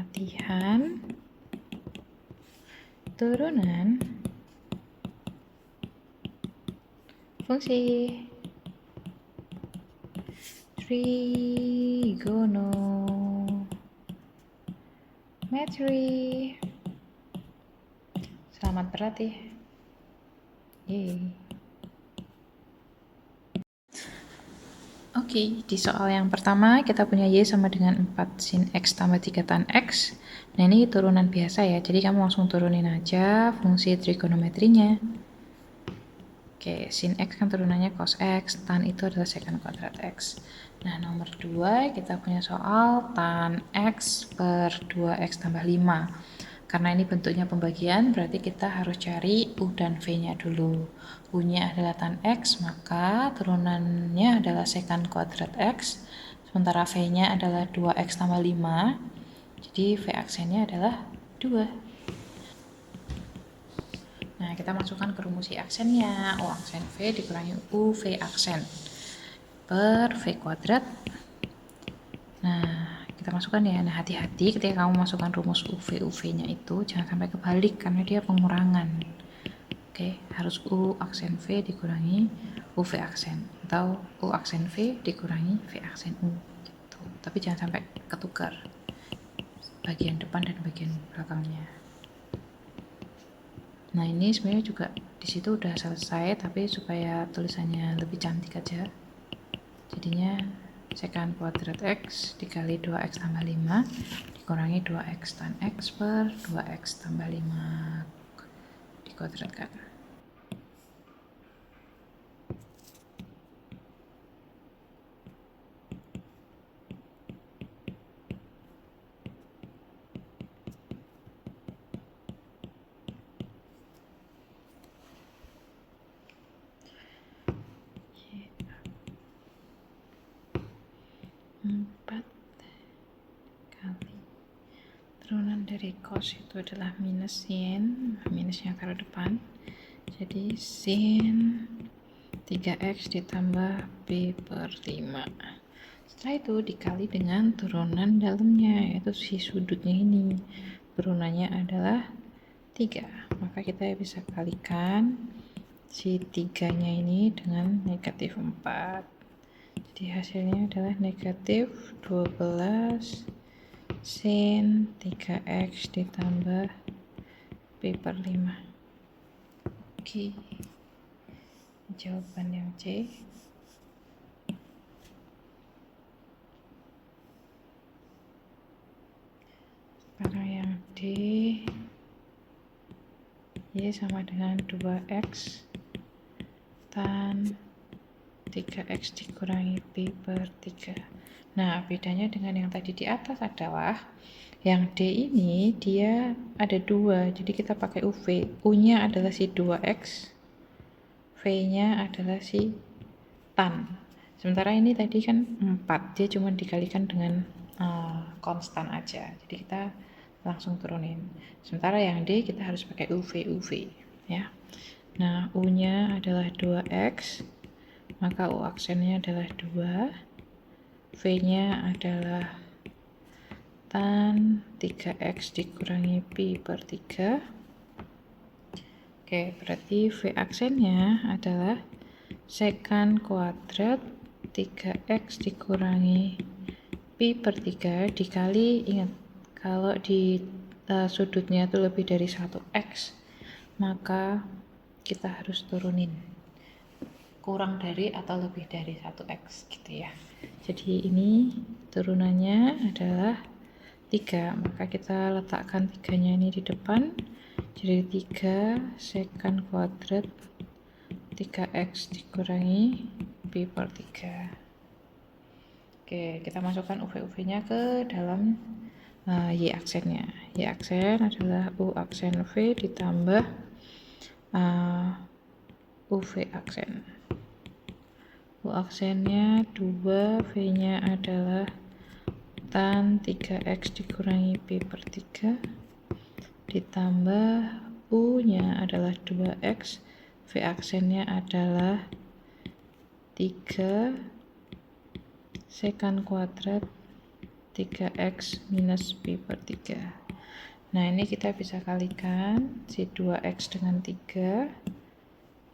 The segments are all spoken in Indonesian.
latihan turunan fungsi trigonometri. Selamat berlatih. Yeay. Oke, di soal yang pertama kita punya Y sama dengan 4 sin X tambah 3 tan X. Nah, ini turunan biasa ya, jadi kamu langsung turunin aja fungsi trigonometrinya. Oke, sin X kan turunannya cos X, tan itu adalah secant kuadrat X. Nah, nomor 2 kita punya soal tan X per 2X tambah 5. Karena ini bentuknya pembagian, berarti kita harus cari U dan V-nya dulu. U-nya adalah tan X, maka turunannya adalah secant kuadrat X. Sementara V-nya adalah 2X tambah 5. Jadi V aksennya adalah 2. Nah, kita masukkan ke rumus I aksennya. U aksen V dikurangi U V aksen per V kuadrat. Nah, kita masukkan ya. Nah, hati-hati ketika kamu masukkan rumus UV-nya itu jangan sampai kebalik karena dia pengurangan. Oke, harus U aksen V dikurangi UV aksen atau U aksen V dikurangi V aksen U gitu. Tapi jangan sampai ketukar bagian depan dan bagian belakangnya. Nah, ini sebenarnya juga di situ udah selesai, tapi supaya tulisannya lebih cantik aja. Jadinya secant kuadrat X dikali 2X tambah 5 dikurangi 2X tan X per 2X tambah 5 dikuadratkan. Turunan dari cos itu adalah minus sin, minusnya ke depan, jadi sin 3x ditambah b per 5. Setelah itu dikali dengan turunan dalamnya, yaitu si sudutnya ini. Turunannya adalah 3, maka kita bisa kalikan si 3-nya ini dengan negatif 4. Jadi hasilnya adalah negatif 12 sin 3x ditambah b per 5. Oke, jawaban yang C. Sekarang yang D, Y sama dengan 2x tan 3x dikurangi b per 3. Nah, bedanya dengan yang tadi di atas adalah yang D ini dia ada 2, jadi kita pakai UV. U-nya adalah si 2x, V-nya adalah si tan. Sementara ini tadi kan 4, dia cuma dikalikan dengan konstan aja. Jadi kita langsung turunin. Sementara yang D kita harus pakai UV ya. Nah, U-nya adalah 2x, maka U aksennya adalah 2. V-nya adalah tan 3x dikurangi pi per 3. Oke, berarti V aksennya adalah secant kuadrat 3x dikurangi pi per 3 dikali, ingat kalau di sudutnya itu lebih dari 1x, maka kita harus turunin kurang dari atau lebih dari 1x gitu ya. Jadi ini turunannya adalah 3, maka kita letakkan 3-nya ini di depan, jadi 3 secant kuadrat 3x dikurangi pi per 3. Oke, kita masukkan UV-nya ke dalam Y aksennya. Y aksen adalah U aksen V ditambah UV aksen. U aksennya 2, V-nya adalah tan 3x dikurangi pi per 3 ditambah U-nya adalah 2x, V aksennya adalah 3 secant kuadrat 3x minus P per 3. Nah, ini kita bisa kalikan si 2x dengan 3.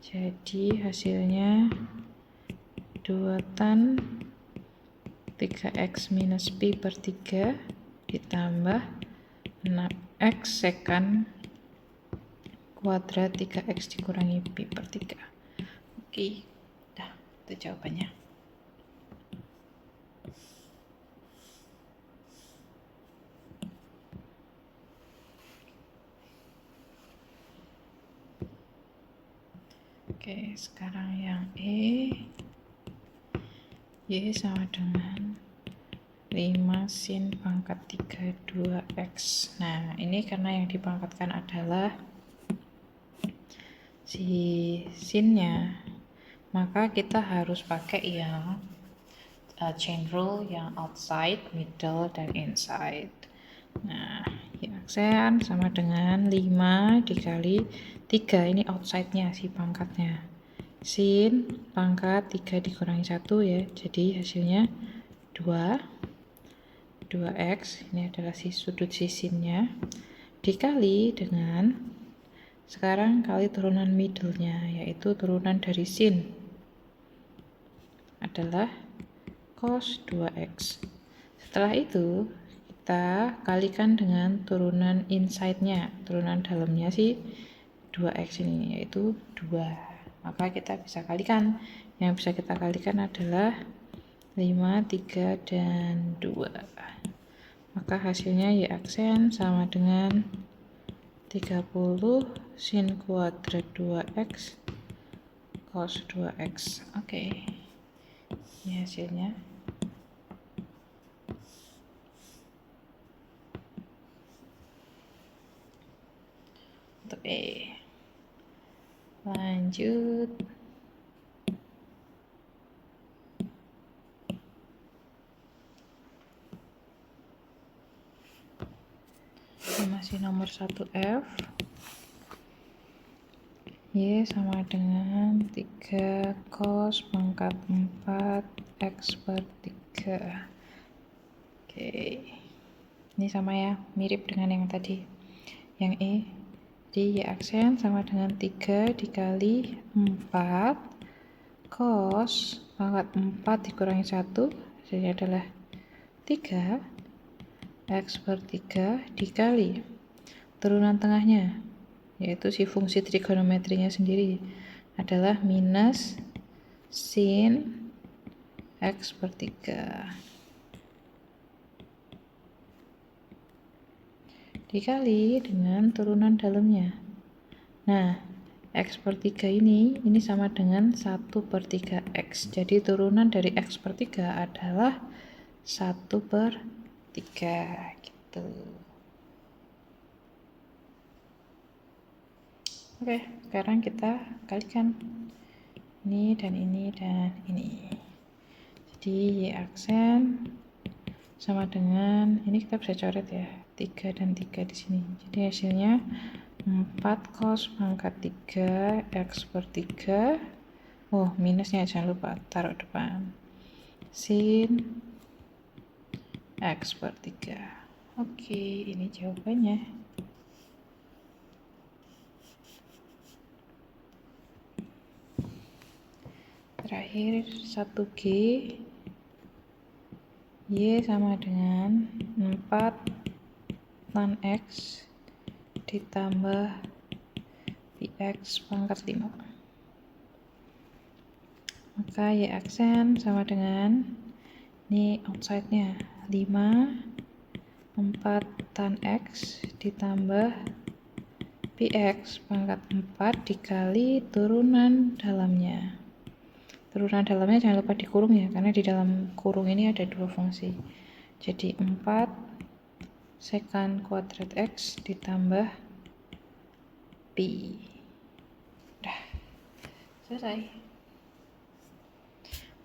Jadi hasilnya 2 tan 3x minus P per 3 ditambah 6x sekan kuadrat 3x dikurangi P per 3. Oke, dah, itu jawabannya. Oke, sekarang yang Y sama dengan 5 sin pangkat 3 2x. Nah, ini karena yang dipangkatkan adalah si sinnya, maka kita harus pakai yang chain rule yang outside, middle, dan inside. Nah, Y aksen sama dengan 5 dikali 3, ini outside-nya, si pangkatnya. Sin pangkat 3 dikurangi 1 ya, jadi hasilnya 2x, ini adalah si sudut sisinnya, dikali dengan, sekarang kali turunan middle-nya, yaitu turunan dari sin adalah cos 2x. Setelah itu kita kalikan dengan turunan inside-nya, turunan dalamnya si 2x ini, yaitu 2. Maka kita bisa kalikan, yang bisa kita kalikan adalah 5, 3, dan 2. Maka hasilnya Y aksen sama dengan 30 sin kuadrat 2x cos 2x. Oke, ini hasilnya. Untuk E. Lanjut. Ini masih nomor 1F. Y sama dengan 3 cos pangkat 4 x per 3. Oke, ini sama ya, mirip dengan yang tadi, yang E. Jadi Y aksen sama dengan 3 dikali 4 cos pangkat 4 dikurangi 1, hasilnya adalah 3 x per 3 dikali turunan tengahnya, yaitu si fungsi trigonometrinya sendiri adalah minus sin x per 3 dikali dengan turunan dalamnya. Nah, x per 3 ini sama dengan 1 per 3x. Jadi turunan dari x per 3 adalah 1 per 3 gitu. Oke, sekarang kita kalikan ini dan ini dan ini. Jadi Y aksen sama dengan, ini kita bisa coret ya, 3 dan 3 di sini. Jadi hasilnya 4 cos pangkat 3 x per 3. Oh, minusnya jangan lupa taruh depan. Sin x per 3. Oke, ini jawabannya. Terakhir 1G. Y sama dengan 4 tan X ditambah Px pangkat 5. Maka Y aksen sama dengan, ini outside-nya, 5 4 tan X ditambah Px pangkat 4 dikali turunan dalamnya. Turunan dalamnya jangan lupa dikurung ya, karena di dalam kurung ini ada dua fungsi. Jadi 4 sekan kuadrat X ditambah Pi. Udah, selesai.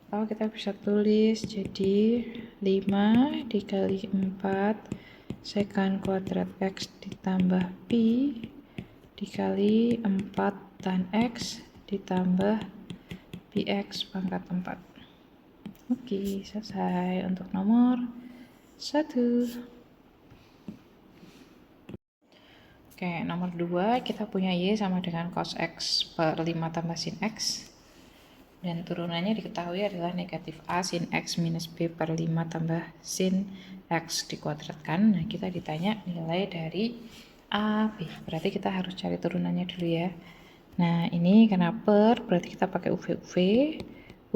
Kalau kita bisa tulis jadi 5 dikali 4 sekan kuadrat X ditambah Pi dikali 4 tan X ditambah Px pangkat 4. Oke, selesai untuk nomor 1. Oke, nomor 2 kita punya Y sama dengan cos X per 5 tambah sin X. Dan turunannya diketahui adalah negatif A sin X minus B per 5 tambah sin X dikuadratkan. Nah, kita ditanya nilai dari A, B. Berarti kita harus cari turunannya dulu ya. Nah, ini karena per, berarti kita pakai UV.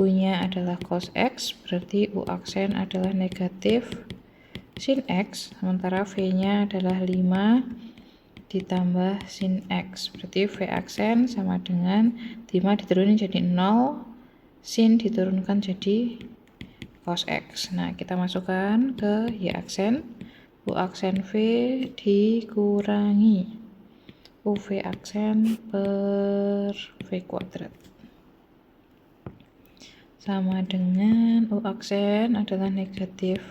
U-nya adalah cos X, berarti U aksen adalah negatif sin X. Sementara V-nya adalah 5 ditambah sin X, berarti V aksen sama dengan 5 diturunin jadi 0, sin diturunkan jadi cos X. Nah, kita masukkan ke Y aksen, U aksen V dikurangi UV aksen per V kuadrat sama dengan U aksen adalah negatif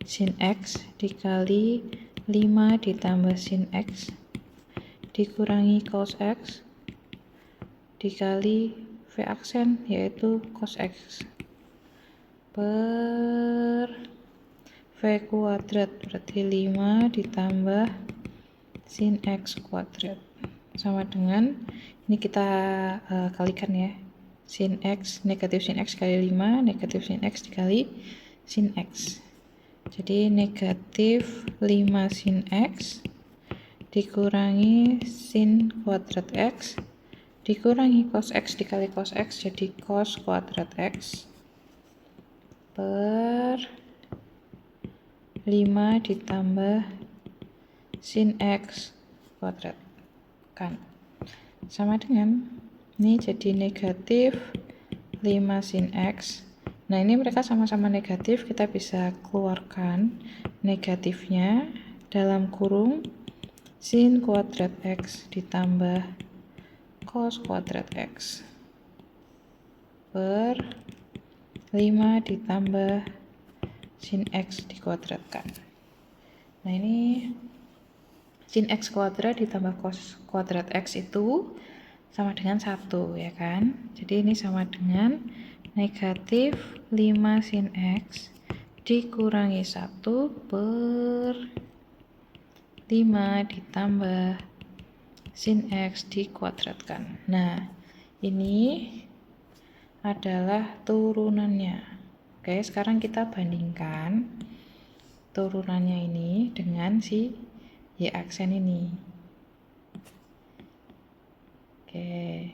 sin X dikali 5 ditambah sin X dikurangi cos X dikali V aksen yaitu cos X per V kuadrat, berarti 5 ditambah sin X kuadrat sama dengan ini kita kalikan ya, sin X, negatif sin X kali 5 negatif sin X dikali sin X, jadi negatif 5 sin X dikurangi sin kuadrat X dikurangi cos X dikali cos X jadi cos kuadrat X per 5 ditambah sin X kuadrat kan sama dengan ini jadi negatif 5 sin X. Nah, ini mereka sama-sama negatif, kita bisa keluarkan negatifnya dalam kurung sin kuadrat X ditambah cos kuadrat X per 5 ditambah sin X dikuadratkan. Nah, ini sin X kuadrat ditambah cos kuadrat X itu sama dengan 1 ya kan. Jadi ini sama dengan negatif 5 sin X dikurangi 1 per 5 ditambah sin X dikuadratkan. Nah, ini adalah turunannya. Oke, sekarang kita bandingkan turunannya ini dengan si Y aksen ini. Oke,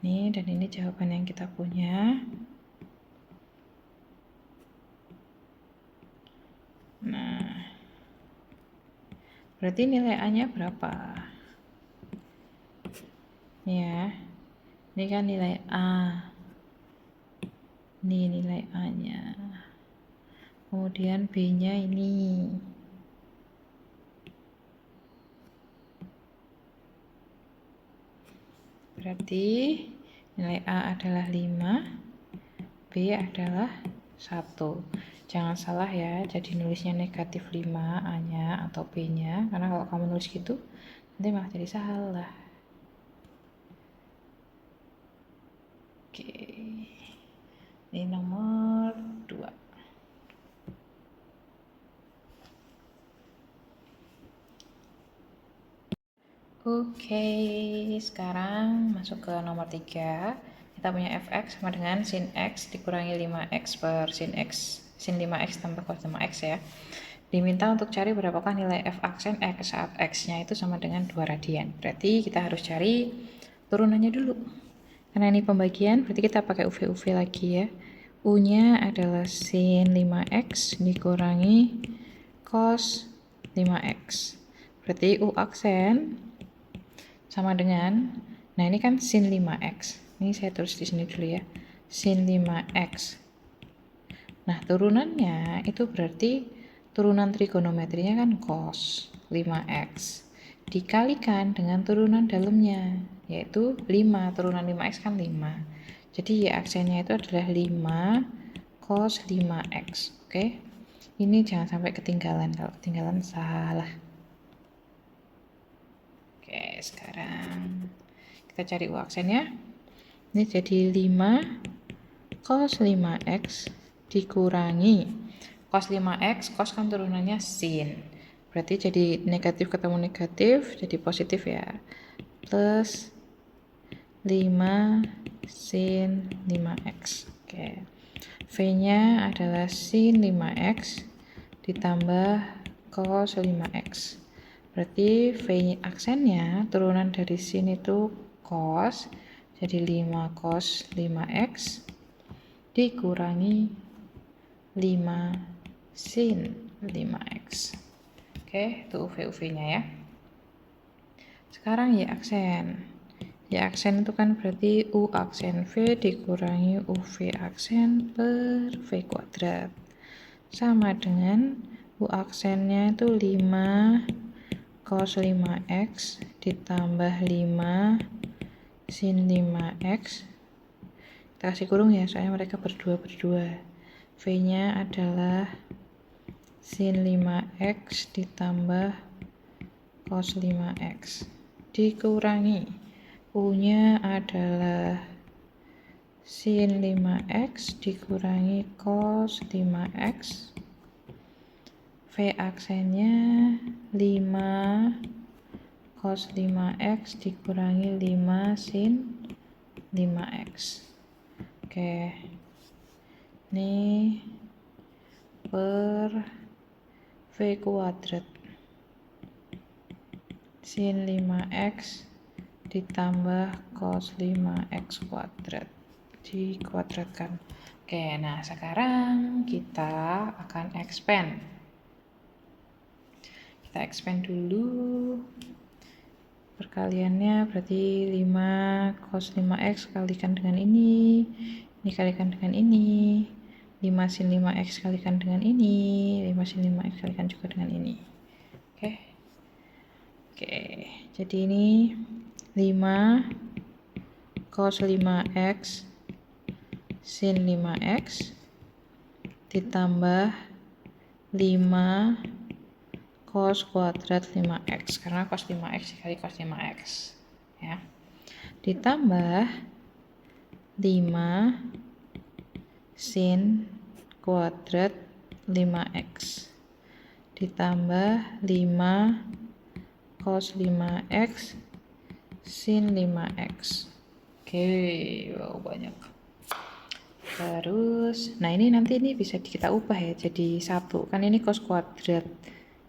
ini dan ini jawaban yang kita punya. Nah, berarti nilai A-nya berapa? Ya, ini kan nilai A. Ini nilai A-nya. Kemudian B-nya ini. Berarti nilai A adalah 5, B adalah 1. Jangan salah ya, jadi nulisnya negatif 5 A-nya atau B-nya, karena kalau kamu nulis gitu, nanti malah jadi salah. Oke, ini nomor 2. Oke, sekarang masuk ke nomor 3. Kita punya fx sama dengan sin x dikurangi 5x per sin 5x tambah cos 5x ya. Diminta untuk cari berapakah nilai f aksen x saat x-nya itu sama dengan 2 radian. Berarti kita harus cari turunannya dulu. Karena ini pembagian, berarti kita pakai UV lagi ya. U-nya adalah sin 5x dikurangi cos 5x. Berarti U aksen sama dengan, nah ini kan sin 5x. Ini saya tulis di sini dulu ya. Sin 5x. Nah, turunannya itu berarti turunan trigonometrinya kan cos 5x dikalikan dengan turunan dalamnya, yaitu 5. Turunan 5x kan 5. Jadi Y aksennya itu adalah 5 cos 5x. Oke. Ini jangan sampai ketinggalan. Kalau ketinggalan salah. Oke, sekarang kita cari U aksennya. Ini jadi 5 cos 5x dikurangi cos 5x, cos kan turunannya sin. Berarti jadi negatif ketemu negatif, jadi positif ya. Plus 5 sin 5x. Oke. V-nya adalah sin 5x ditambah cos 5x. Berarti V aksennya turunan dari sin itu cos, jadi 5 cos 5x dikurangi 5 sin 5x. Oke, itu UV-UV-nya ya. Sekarang Y aksen. Y aksen itu kan berarti U aksen V dikurangi UV aksen per V kuadrat. Sama dengan U aksennya itu 5 cos 5x ditambah 5 sin 5x. Kita kasih kurung ya, soalnya mereka berdua. V-nya adalah sin 5x ditambah cos 5x dikurangi U-nya adalah sin 5x dikurangi cos 5x. V aksennya 5 cos 5x dikurangi 5 sin 5x. Oke, ini per V kuadrat sin 5x ditambah cos 5x kuadrat dikuadratkan. Oke, nah sekarang kita akan expand. Kita expand dulu. Perkaliannya berarti 5 cos 5x kalikan dengan ini kalikan dengan ini. 5 sin 5x kalikan dengan ini, 5 sin 5x kalikan juga dengan ini. Oke. Jadi ini 5 cos 5x sin 5x ditambah 5 cos kuadrat 5x, karena cos 5x dikali cos 5x ya, ditambah 5 sin kuadrat 5x ditambah 5 cos 5x sin 5x. Oke, wow, banyak. Terus, nah ini nanti ini bisa kita ubah ya jadi 1, kan ini cos kuadrat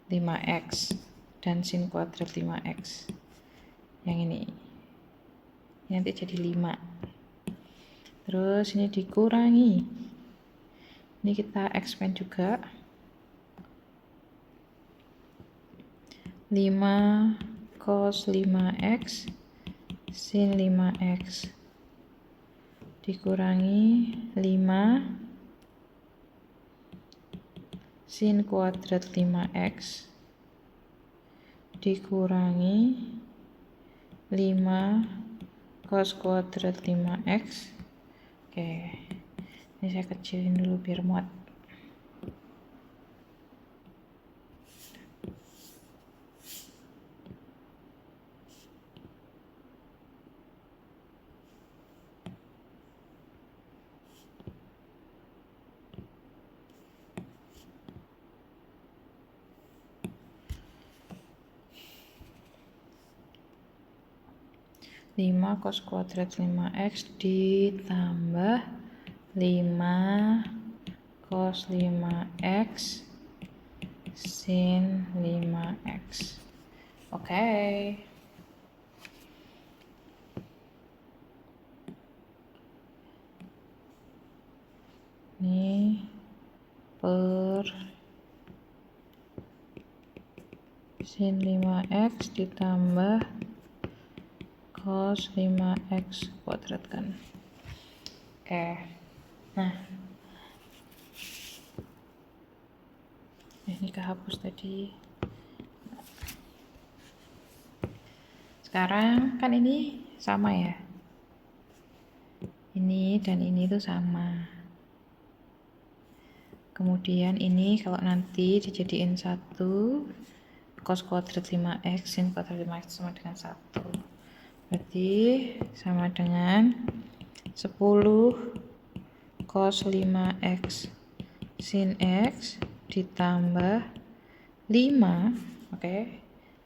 5x dan sin kuadrat 5x. Yang ini nanti jadi 5. Terus ini dikurangi. Ini kita expand juga. 5 cos 5x sin 5x dikurangi 5 sin kuadrat 5x dikurangi 5 cos kuadrat 5x. Oke, ini saya kecilin dulu biar muat. Lima cos kuadrat 5x ditambah 5 cos 5x sin 5x. Oke. Ini per sin 5x ditambah cos 5x kuadrat kan. Oke. Nah, ini kehapus tadi. Sekarang kan ini sama ya. Ini dan ini tuh sama. Kemudian ini kalau nanti dijadiin 1, cos kuadrat 5x sin kuadrat 5x sama dengan 1. Berarti sama dengan 10 cos 5x sin x ditambah 5, oke,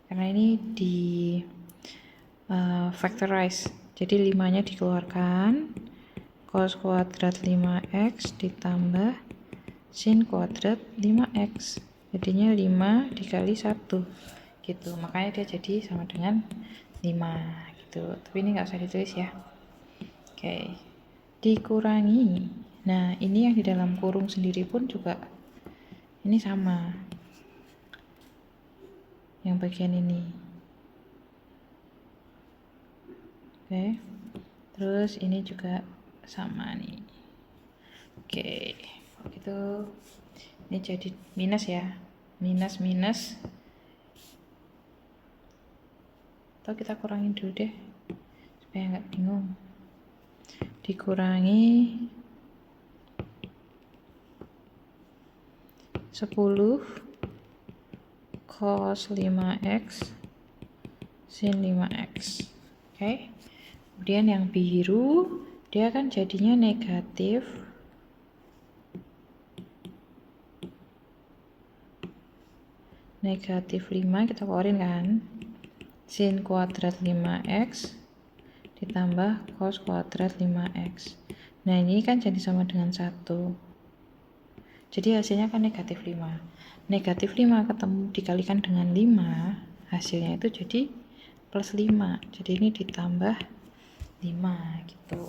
karena ini di factorize, jadi 5 nya dikeluarkan, cos kuadrat 5x ditambah sin kuadrat 5x, jadinya 5 dikali 1 gitu, makanya dia jadi sama dengan 5 gitu, tapi ini nggak usah ditulis ya. Oke, dikurangi, nah ini yang di dalam kurung sendiri pun juga ini sama, yang bagian ini. Oke, terus ini juga sama nih. Oke, kalau gitu ini jadi minus ya, minus minus, atau kita kurangin dulu deh supaya nggak bingung. Dikurangi 10 cos 5x sin 5x. Oke, kemudian yang biru dia kan jadinya negatif negatif 5, kita keluarin kan, sin kuadrat 5x ditambah cos kuadrat 5x. Nah ini kan jadi sama dengan 1, jadi hasilnya kan negatif 5. Negatif 5 ketemu dikalikan dengan 5, hasilnya itu jadi plus 5, jadi ini ditambah 5 gitu.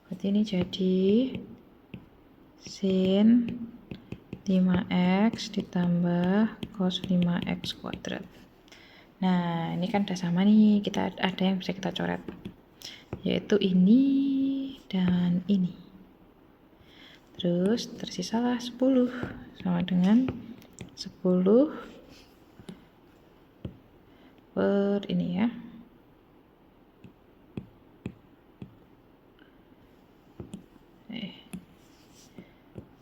Berarti ini jadi sin 5x ditambah cos 5x kuadrat. Nah ini kan udah sama nih, kita ada yang bisa kita coret, yaitu ini dan ini. Terus tersisalah 10 sama dengan 10 per ini ya,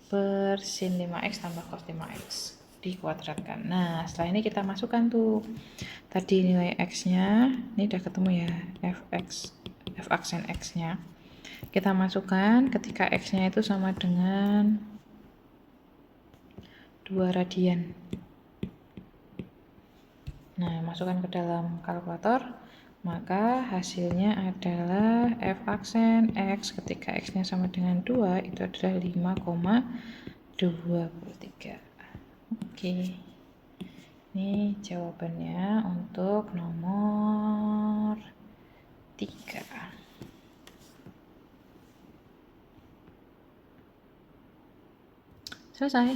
per sin 5x tambah cos 5x dikuadratkan. Nah setelah ini kita masukkan tuh tadi nilai x nya, ini udah ketemu ya, fx, f aksen x nya kita masukkan ketika x nya itu sama dengan 2 radian. Nah masukkan ke dalam kalkulator, maka hasilnya adalah f aksen x ketika x nya sama dengan 2 itu adalah 5,23. Oke, ini jawabannya untuk nomor 3. Selesai.